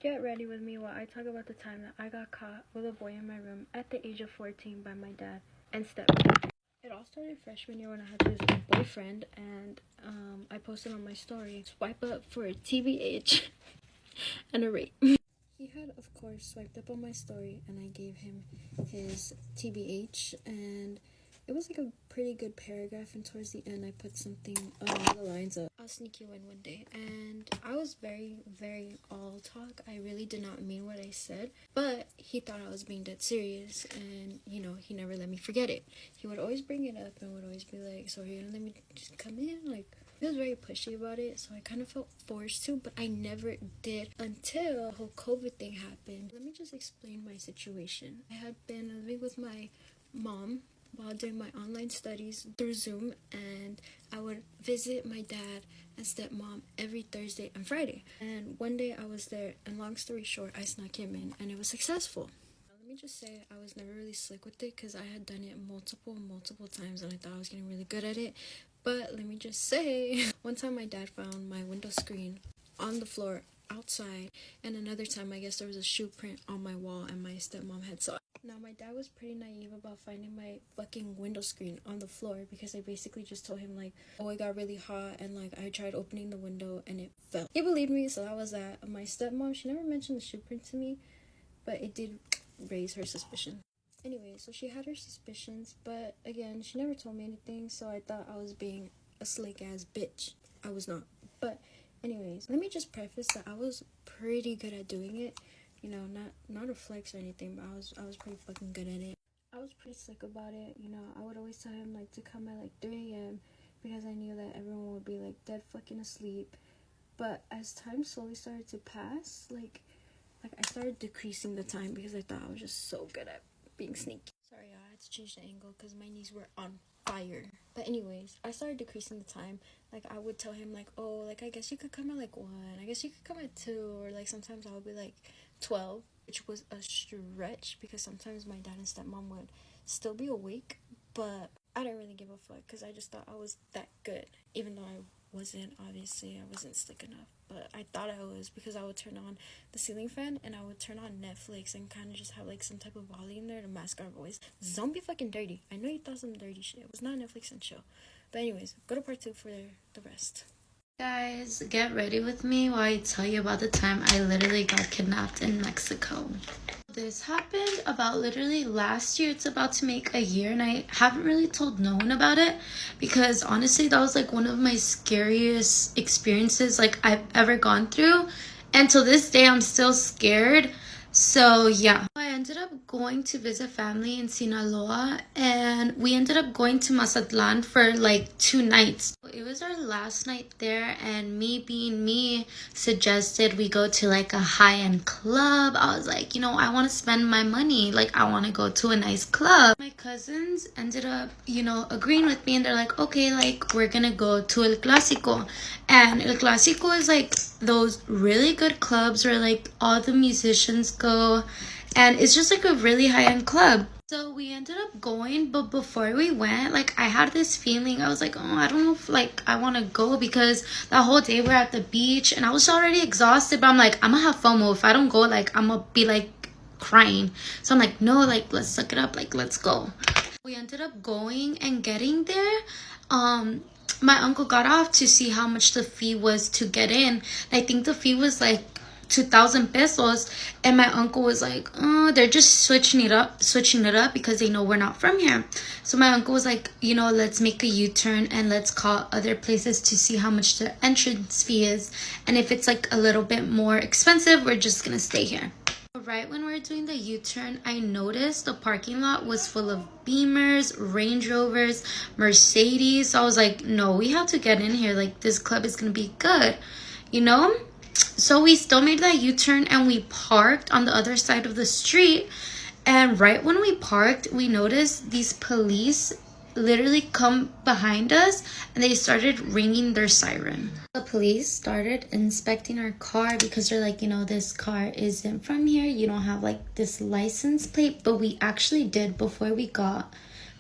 Get ready with me while I talk about the time that I got caught with a boy in my room at the age of 14 by my dad and stepmom. It all started freshman year when I had this boyfriend, and I posted on my story, "Swipe up for a TBH and a rape." He had, of course, swiped up on my story, and I gave him his TBH, and it was like a pretty good paragraph, and towards the end I put something along the lines of, "I'll sneak you in one day." And I was very, very all talk. I really did not mean what I said, but he thought I was being dead serious, and you know, he never let me forget it. He would always bring it up and would always be like, "So are you gonna let me just come in?" Like, he was very pushy about it, so I kind of felt forced to, but I never did until the whole COVID thing happened. Let me just explain my situation. I had been living with my mom while doing my online studies through Zoom, and I would visit my dad and stepmom every Thursday and Friday. And one day I was there, and long story short, I snuck him in, and it was successful. Let me just say I was never really slick with it because I had done it multiple times, and I thought I was getting really good at it. But let me just say, one time my dad found my window screen on the floor outside, and another time I guess there was a shoe print on my wall, and my stepmom had saw it. Now, my dad was pretty naive about finding my fucking window screen on the floor, because I basically just told him, like, "Oh, it got really hot, and, like, I tried opening the window, and it fell." He believed me, so that was that. My stepmom, she never mentioned the shoe print to me, but it did raise her suspicion. Anyway, so she had her suspicions, but again, she never told me anything, so I thought I was being a slick-ass bitch. I was not. But anyways, let me just preface that I was pretty good at doing it. You know, not a flex or anything, but I was pretty fucking good at it. I was pretty slick about it. You know, I would always tell him, like, to come at, like, 3 a.m. because I knew that everyone would be, like, dead fucking asleep. But as time slowly started to pass, like I started decreasing the time because I thought I was just so good at being sneaky. Sorry, y'all, I had to change the angle because my knees were on fire. But anyways, I started decreasing the time. Like, I would tell him, like, "Oh, like, I guess you could come at, like, 1. I guess you could come at 2. Or, like, sometimes I would be, like, 12, which was a stretch because sometimes my dad and stepmom would still be awake. But I didn't really give a fuck because I just thought I was that good. Even though I wasn't, obviously, I wasn't slick enough. But I thought I was, because I would turn on the ceiling fan and I would turn on Netflix and kind of just have, like, some type of volume there to mask our voice. Don't be fucking dirty. I know you thought some dirty shit. It was not Netflix and chill. But anyways, go to part 2 for the rest. Guys, get ready with me while I tell you about the time I literally got kidnapped in Mexico. This happened about literally last year. It's about to make a year, and I haven't really told no one about it because honestly that was like one of my scariest experiences like I've ever gone through, and till this day I'm still scared. So yeah, I ended up going to visit family in Sinaloa, and we ended up going to Mazatlan for like 2 nights. It was our last night there, and me being me suggested we go to like a high-end club. I was like, you know, I want to spend my money, like I want to go to a nice club. My cousins ended up, you know, agreeing with me, and they're like, okay, like we're gonna go to El Clásico. And El Clásico is like those really good clubs where like all the musicians go, and it's just like a really high-end club. So we ended up going, but before we went, like I had this feeling. I was like, oh, I don't know if like I want to go, because that whole day we're at the beach and I was already exhausted, but I'm like, I'm gonna have FOMO. If I don't go, like I'm gonna be like crying. So I'm like, no, like let's suck it up, like let's go. We ended up going, and getting there, my uncle got off to see how much the fee was to get in. I think the fee was like 2,000 pesos, and my uncle was like, oh, they're just switching it up because they know we're not from here. So my uncle was like, you know, let's make a U-turn and let's call other places to see how much the entrance fee is, and if it's like a little bit more expensive, we're just gonna stay here. Right when we were doing the U-turn, I noticed the parking lot was full of Beamers, Range Rovers, Mercedes. So I was like, no, we have to get in here. Like, this club is gonna be good, you know? So we still made that U-turn, and we parked on the other side of the street. And right when we parked, we noticed these police literally come behind us, and they started ringing their siren. The police started inspecting our car because they're like, you know, this car isn't from here. You don't have like this license plate. But we actually did. Before we got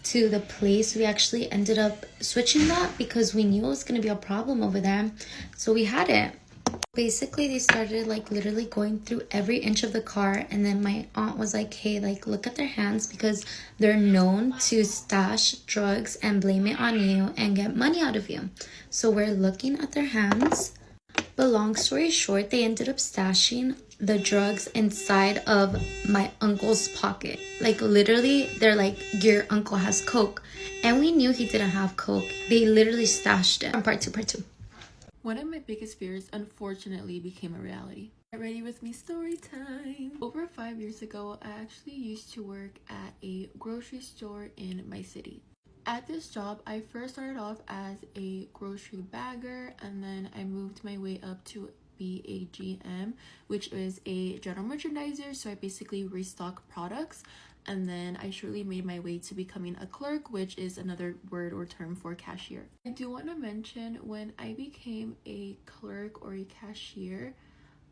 to the place, we actually ended up switching that because we knew it was going to be a problem over there. So we had it. Basically, they started like literally going through every inch of the car, and then my aunt was like, hey, like look at their hands because they're known to stash drugs and blame it on you and get money out of you. So we're looking at their hands. But long story short, they ended up stashing the drugs inside of my uncle's pocket. Like literally, they're like, your uncle has coke, and we knew he didn't have coke. They literally stashed it. Part two. One of my biggest fears unfortunately became a reality. Get ready with me, story time. Over 5 years ago, I actually used to work at a grocery store in my city. At this job, I first started off as a grocery bagger, and then I moved my way up to be a GM, which is a general merchandiser. So I basically restock products, and then I shortly made my way to becoming a clerk, which is another word or term for cashier. I do want to mention, when I became a clerk or a cashier,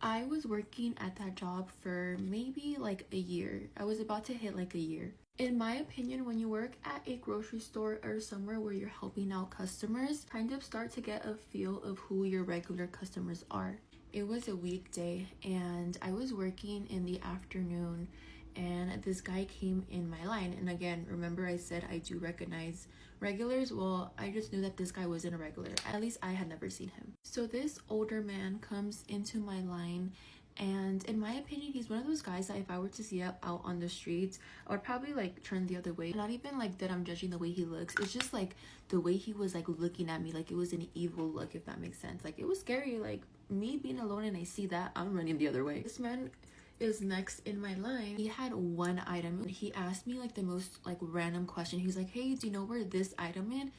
I was working at that job for maybe like a year. I was about to hit like a year. In my opinion, when you work at a grocery store or somewhere where you're helping out customers, kind of start to get a feel of who your regular customers are. It was a weekday and I was working in the afternoon, and this guy came in my line. And again, remember I said I do recognize regulars? Well, I just knew that this guy wasn't a regular. At least I had never seen him. So this older man comes into my line, and in my opinion, he's one of those guys that if I were to see out on the streets, I would probably like turn the other way. Not even like that I'm judging the way he looks. It's just like the way he was like looking at me, like it was an evil look, if that makes sense. Like it was scary. Like me being alone and I see that, I'm running the other way. This man is next in my line. He had one item. He asked me like the most like random question. He's like, hey, do you know where this item is?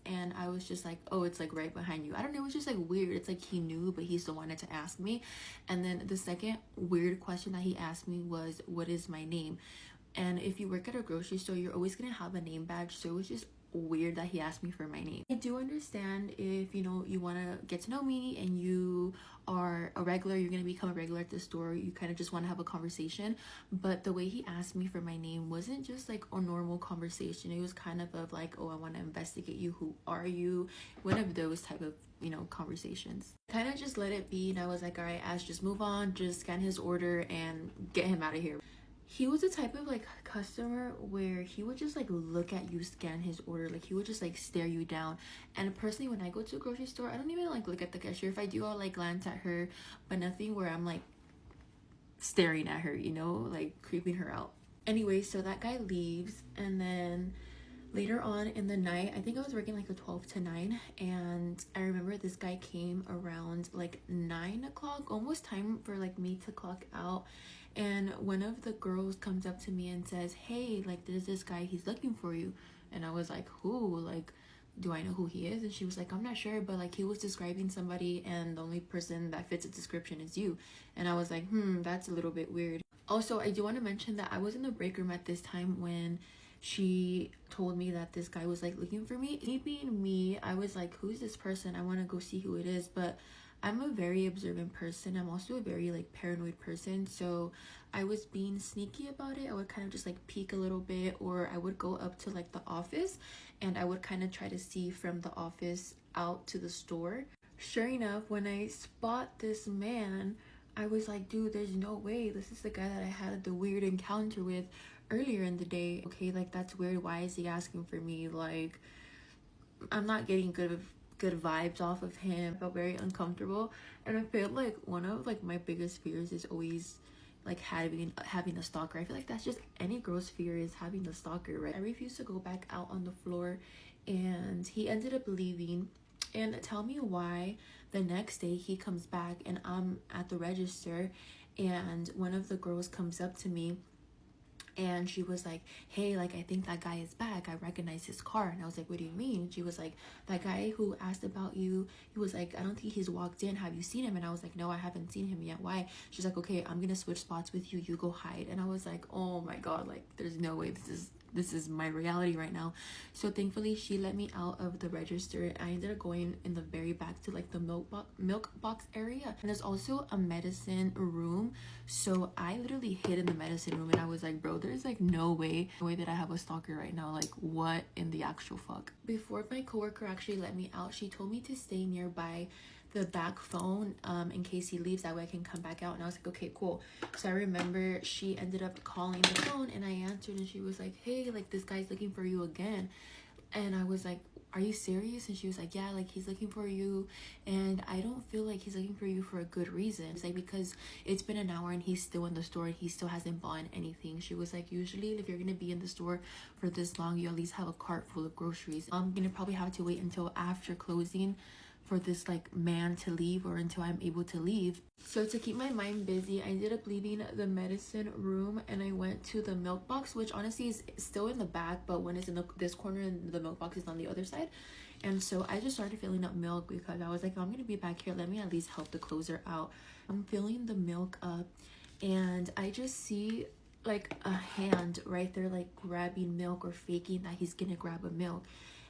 And I was just like, oh, it's like right behind you. I don't know, it was just like weird. It's like he knew, but he still wanted to ask me. And then the second weird question that he asked me was, what is my name? And if you work at a grocery store, you're always gonna have a name badge. So it was just weird that he asked me for my name. I do understand if you want to get to know me and you are a regular, you're going to become a regular at the store, you kind of just want to have a conversation. But the way he asked me for my name wasn't just like a normal conversation. It was kind of like, oh, I want to investigate you, who are you, one of those type of conversations. Kind of just let it be, and I was like, all right, Ash, just move on, just scan his order and get him out of here. He was the type of like customer where he would just like look at you, scan his order, like he would just like stare you down. And personally, when I go to a grocery store, I don't even like look at the cashier. If I do, I'll like glance at her, but nothing where I'm like staring at her, like creeping her out. Anyway, so that guy leaves, and then later on in the night, I think I was working like a 12 to 9, and I remember this guy came around like 9 o'clock, almost time for like me to clock out. And one of the girls comes up to me and says, hey, like there's this guy, he's looking for you. And I was like, who? Like, do I know who he is? And she was like, I'm not sure, but like he was describing somebody and the only person that fits the description is you. And I was like, that's a little bit weird. Also, I do want to mention that I was in the break room at this time when she told me that this guy was like looking for me. Me being me, I was like, who's this person? I want to go see who it is. But I'm a very observant person. I'm also a very like paranoid person. So I was being sneaky about it. I would kind of just like peek a little bit, or I would go up to like the office and I would kind of try to see from the office out to the store. Sure enough, when I spot this man, I was like, dude, there's no way. This is the guy that I had the weird encounter with earlier in the day. Okay, like that's weird. Why is he asking for me? Like, I'm not getting good vibes off of him. I felt very uncomfortable, and I feel like one of like my biggest fears is always like having a stalker. I feel like that's just any girl's fear, is having a stalker, right? I refused to go back out on the floor, and he ended up leaving. And tell me why the next day he comes back and I'm at the register, and one of the girls comes up to me and she was like, hey, like I think that guy is back, I recognize his car. And I was like, what do you mean? And she was like, that guy who asked about you, he was like, I don't think he's walked in, have you seen him? And I was like, no, I haven't seen him yet. Why? She's like, okay, I'm gonna switch spots with you, you go hide. And I was like, oh my god, like there's no way this is my reality right now. So thankfully she let me out of the register. I ended up going in the very back to like the milk box area, and there's also a medicine room. So I literally hid in the medicine room, and I was like, bro, there's like no way that I have a stalker right now. Like what in the actual fuck? Before my coworker actually let me out, she told me to stay nearby the back phone in case he leaves, that way I can come back out. And I was like, okay, cool. So I remember she ended up calling the phone, and I answered, and she was like, hey, like, this guy's looking for you again. And I was like, are you serious? And she was like, yeah, like, he's looking for you, and I don't feel like he's looking for you for a good reason. It's like, because it's been an hour and he's still in the store and he still hasn't bought anything. She was like, usually if you're gonna be in the store for this long, you at least have a cart full of groceries. I'm gonna probably have to wait until after closing for this like man to leave, or until I'm able to leave. So to keep my mind busy, I ended up leaving the medicine room and I went to the milk box, which honestly is still in the back, but when it's in this corner and the milk box is on the other side. And so I just started filling up milk because I was like, oh, I'm gonna be back here, let me at least help the closer out. I'm filling the milk up and I just see like a hand right there, like grabbing milk or faking that he's gonna grab a milk.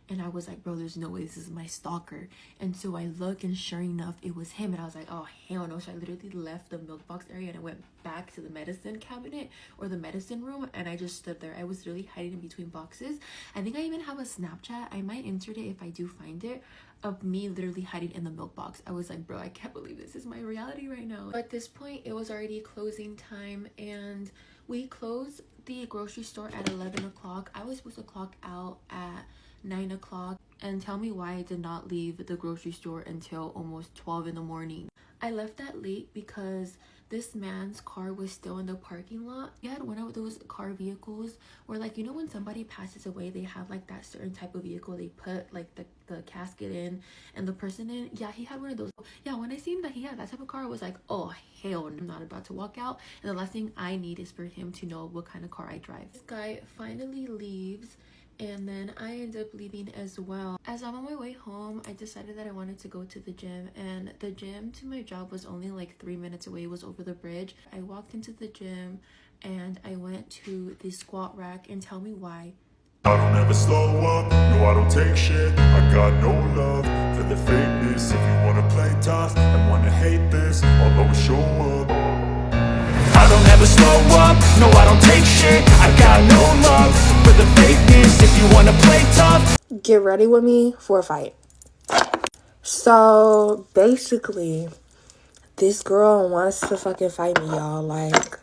And I was like, bro, there's no way this is my stalker. And so I look, and sure enough, it was him. And I was like, oh, hell no. So I literally left the milk box area and I went back to the medicine cabinet or the medicine room. And I just stood there. I was really hiding in between boxes. I think I even have a Snapchat. I might insert it if I do find it, of me literally hiding in the milk box. I was like, bro, I can't believe this is my reality right now. But at this point, it was already closing time. And we closed the grocery store at 11 o'clock. I was supposed to clock out at 9 o'clock, and tell me why I did not leave the grocery store until almost 12 in the morning. I left that late because this man's car was still in the parking lot. He had one of those car vehicles where, like, you know, when somebody passes away, they have like that certain type of vehicle they put like the casket in and the person in. Yeah, he had one of those. Yeah, when I seen that he had that type of car, I was like, oh hell, I'm not about to walk out, and the last thing I need is for him to know what kind of car I drive. This guy finally leaves, and then I end up leaving as well. As I'm on my way home, I decided that I wanted to go to the gym, and the gym to my job was only like 3 minutes away. It was over the bridge. I walked into the gym and I went to the squat rack, and tell me why. I don't ever slow up, no I don't take shit. I got no love for the fakeness. If you wanna play tough and wanna hate this, I'll always show up. I don't ever slow up, no I don't take shit. I got no love for the fakeness. If you wanna play tough, get ready with me for a fight. So basically, this girl wants to fucking fight me, y'all. Like,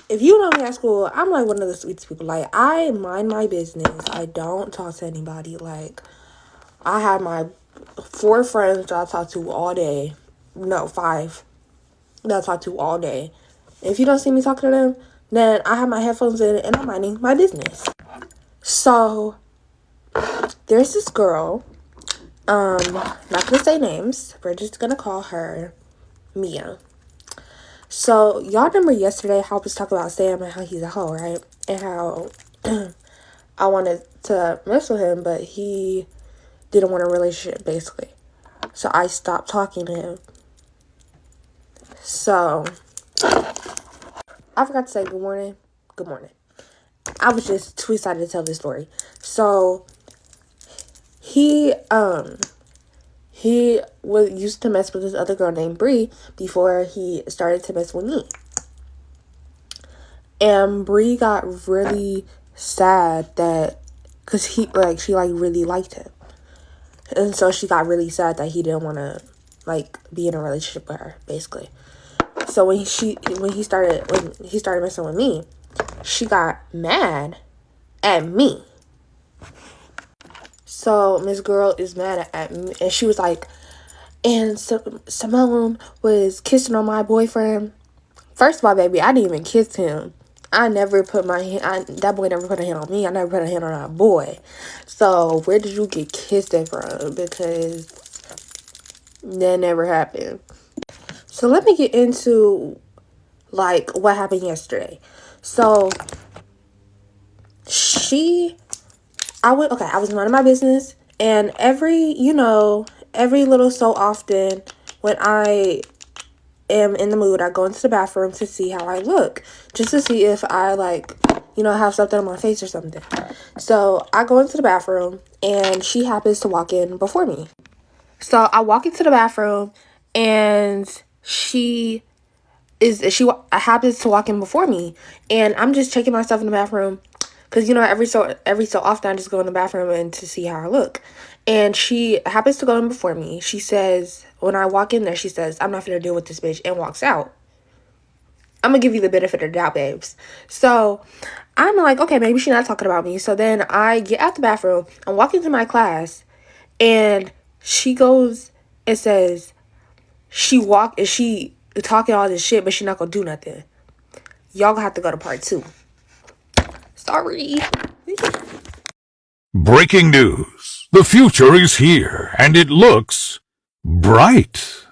if you know me at school, I'm like one of the sweetest people. Like, I mind my business. I don't talk to anybody. Like, I have my 4 friends that I talk to all day. No, 5 that I talk to all day. If you don't see me talking to them, then I have my headphones in and I'm minding my business. So there's this girl, not gonna say names, we're just gonna call her Mia. So y'all remember yesterday how I was talking about Sam and how he's a hoe, right? And how I wanted to mess with him, but he didn't want a relationship, basically. So I stopped talking to him. So I forgot to say good morning. Good morning. I was just too excited to tell this story. So he was used to mess with this other girl named Bree before he started to mess with me. And Bree got really sad that, cause she really liked him, and so she got really sad that he didn't want to like be in a relationship with her, basically. So when he started messing with me, she got mad at me. So Miss Girl is mad at me, and she was like, and Simone was kissing on my boyfriend. First of all, baby, I didn't even kiss him. I never put my hand, that boy never put a hand on me. I never put a hand on that boy. So where did you get kissed from? Because that never happened. So let me get into like what happened yesterday. So I was minding my business, and every little so often when I am in the mood, I go into the bathroom to see how I look, just to see if I have something on my face or something. So I go into the bathroom and she happens to walk in before me. So I walk into the bathroom and she happens to walk in before me, and I'm just checking myself in the bathroom because you know every so often I just go in the bathroom and to see how I look. And she happens to go in before me. She says, when I walk in there, she says, I'm not gonna deal with this bitch, and walks out. I'm gonna give you the benefit of the doubt, babes. So I'm like, okay, maybe she's not talking about me. So then I get out the bathroom, I'm walking to my class, and she goes and says, she talking all this shit, but she not gonna do nothing. Y'all gonna have to go to part 2. Sorry. Breaking news. The future is here, and it looks bright.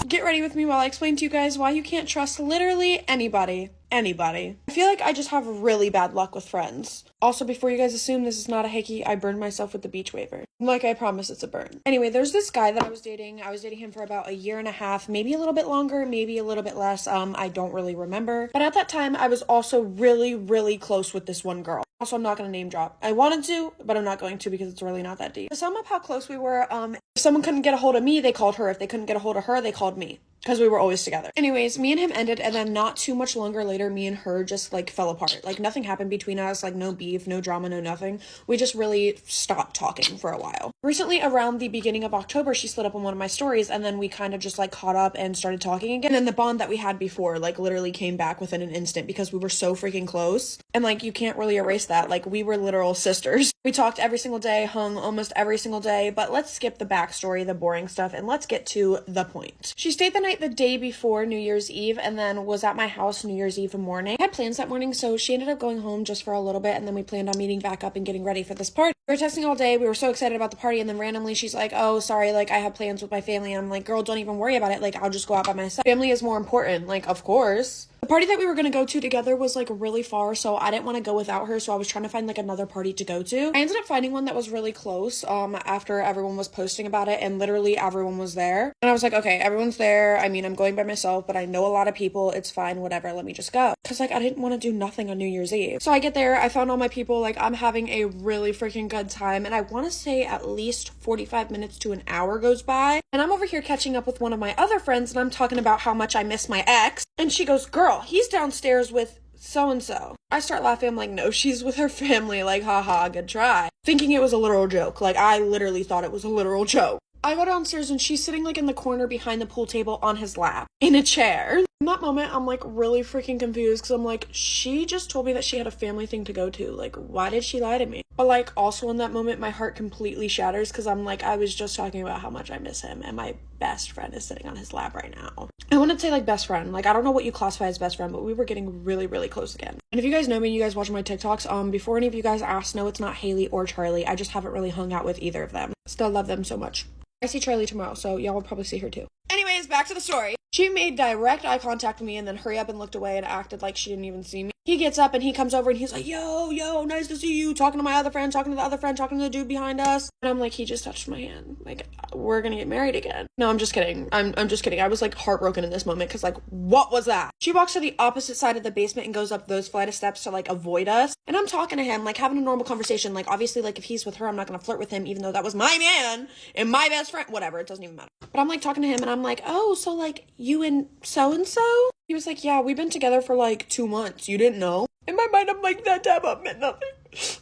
Get ready with me while I explain to you guys why you can't trust literally anybody. I feel like I just have really bad luck with friends. Also, before you guys assume this is not a hickey, I burned myself with the beach waiver. Like, I promise it's a burn. Anyway, there's this guy that I was dating. I was dating him for about 1.5 years, maybe a little bit longer, maybe a little bit less. I don't really remember. But at that time, I was also really, really close with this one girl. Also, I'm not going to name drop. I wanted to, but I'm not going to because it's really not that deep. To sum up how close we were, if someone couldn't get a hold of me, they called her. If they couldn't get a hold of her, they called me. Because we were always together. Anyways, me and him ended, and then not too much longer later, me and her just, like, fell apart. Like, nothing happened between us, like, no beef, no drama, no nothing. We just really stopped talking for a while. Recently, around the beginning of October, she slid up on one of my stories, and then we kind of just, like, caught up and started talking again. And then the bond that we had before, like, literally came back within an instant because we were so freaking close. And, like, you can't really erase that. Like, we were literal sisters. We talked every single day, hung almost every single day, but let's skip the backstory, the boring stuff, and let's get to the point. She stayed the night the day before New Year's Eve and then was at my house New Year's Eve morning. I had plans that morning, so she ended up going home just for a little bit, and then we planned on meeting back up and getting ready for this party. We were texting all day. We were so excited about the party, and then randomly she's like, oh, sorry, like, I have plans with my family. And I'm like, girl, don't even worry about it. Like, I'll just go out by myself. Family is more important. Like, of course. The party that we were going to go to together was, like, really far, so I didn't want to go without her, so I was trying to find, like, another party to go to. I ended up finding one that was really close, after everyone was posting about it, and literally everyone was there. And I was like, okay, everyone's there. I mean, I'm going by myself, but I know a lot of people. It's fine, whatever, let me just go. Because, like, I didn't want to do nothing on New Year's Eve. So I get there, I found all my people, like, I'm having a really freaking good time, and I want to say at least 45 minutes to an hour goes by, and I'm over here catching up with one of my other friends, and I'm talking about how much I miss my ex, and she goes, girl, he's downstairs with so-and-so. I start laughing. I'm like, no, she's with her family. Like, haha, good try. Thinking it was a literal joke. Like, I literally thought it was a literal joke. I go downstairs and she's sitting like in the corner behind the pool table on his lap in a chair. In that moment, I'm like really freaking confused because I'm like, she just told me that she had a family thing to go to. Like, why did she lie to me? But like, also in that moment, my heart completely shatters because I'm like, I was just talking about how much I miss him and my best friend is sitting on his lap right now. I wouldn't say like best friend. Like, I don't know what you classify as best friend, but we were getting really, really close again. And if you guys know me and you guys watch my TikToks, before any of you guys ask, no, it's not Haley or Charlie. I just haven't really hung out with either of them. Still love them so much. I see Charlie tomorrow, so y'all will probably see her too. Anyways, back to the story. She made direct eye contact with me and then hurry up and looked away and acted like she didn't even see me. He gets up and he comes over and he's like, yo, nice to see you. Talking to my other friend, talking to the other friend, talking to the dude behind us. And I'm like, he just touched my hand. Like, we're gonna get married again. No, I'm just kidding. I'm just kidding. I was like heartbroken in this moment because like, what was that? She walks to the opposite side of the basement and goes up those flight of steps to like avoid us. And I'm talking to him, like having a normal conversation. Like, obviously, like if he's with her, I'm not gonna flirt with him, even though that was my man and my best friend. Whatever, it doesn't even matter. But I'm like talking to him and I'm like, oh, so like you and so-and-so? He was like, yeah, we've been together for like 2 months. You didn't know? In my mind, I'm like, that dab up meant nothing.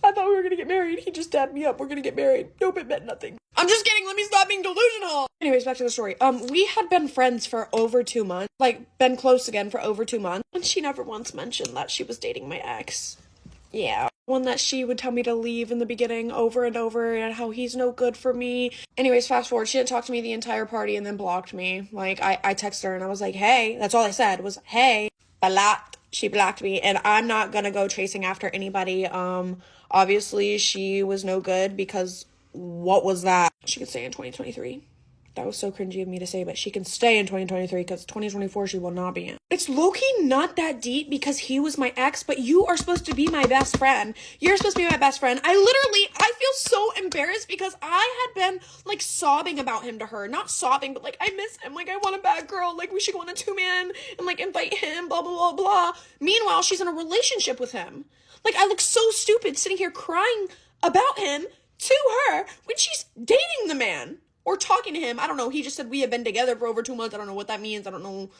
I thought we were gonna get married. He just dabbed me up. We're gonna get married. Nope, it meant nothing. I'm just kidding. Let me stop being delusional. Anyways, back to the story. We had been friends for over 2 months. Like, been close again for over 2 months. And she never once mentioned that she was dating my ex. Yeah. One that she would tell me to leave in the beginning over and over and how he's no good for me. Anyways, fast forward. She didn't talk to me the entire party and then blocked me. Like, I texted her and I was like, hey. That's all I said was, hey. Blocked. She blocked me and I'm not gonna go chasing after anybody. Obviously she was no good because what was that? She could stay in 2023. That was so cringy of me to say, but she can stay in 2023 because 2024 she will not be in. It's low-key not that deep because he was my ex, but you are supposed to be my best friend. You're supposed to be my best friend. I feel so embarrassed because I had been like sobbing about him to her. Not sobbing, but like I miss him. Like I want a bad girl. Like we should go on a 2-man and like invite him, blah, blah, blah, blah. Meanwhile, she's in a relationship with him. Like I look so stupid sitting here crying about him to her when she's dating the man. or talking to him. I don't know. He just said we have been together for over 2 months. I don't know what that means. I don't know.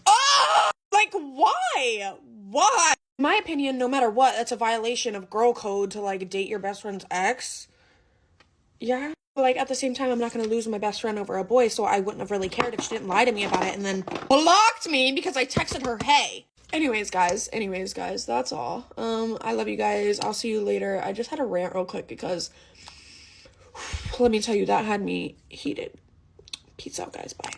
Oh, like, why? Why? In my opinion, no matter what, that's a violation of girl code to, like, date your best friend's ex. Yeah. Like, at the same time, I'm not going to lose my best friend over a boy, so I wouldn't have really cared if she didn't lie to me about it and then blocked me because I texted her, hey. Anyways, guys, that's all. I love you guys. I'll see you later. I just had to rant real quick because, let me tell you, that had me heated. Peace out, guys. Bye.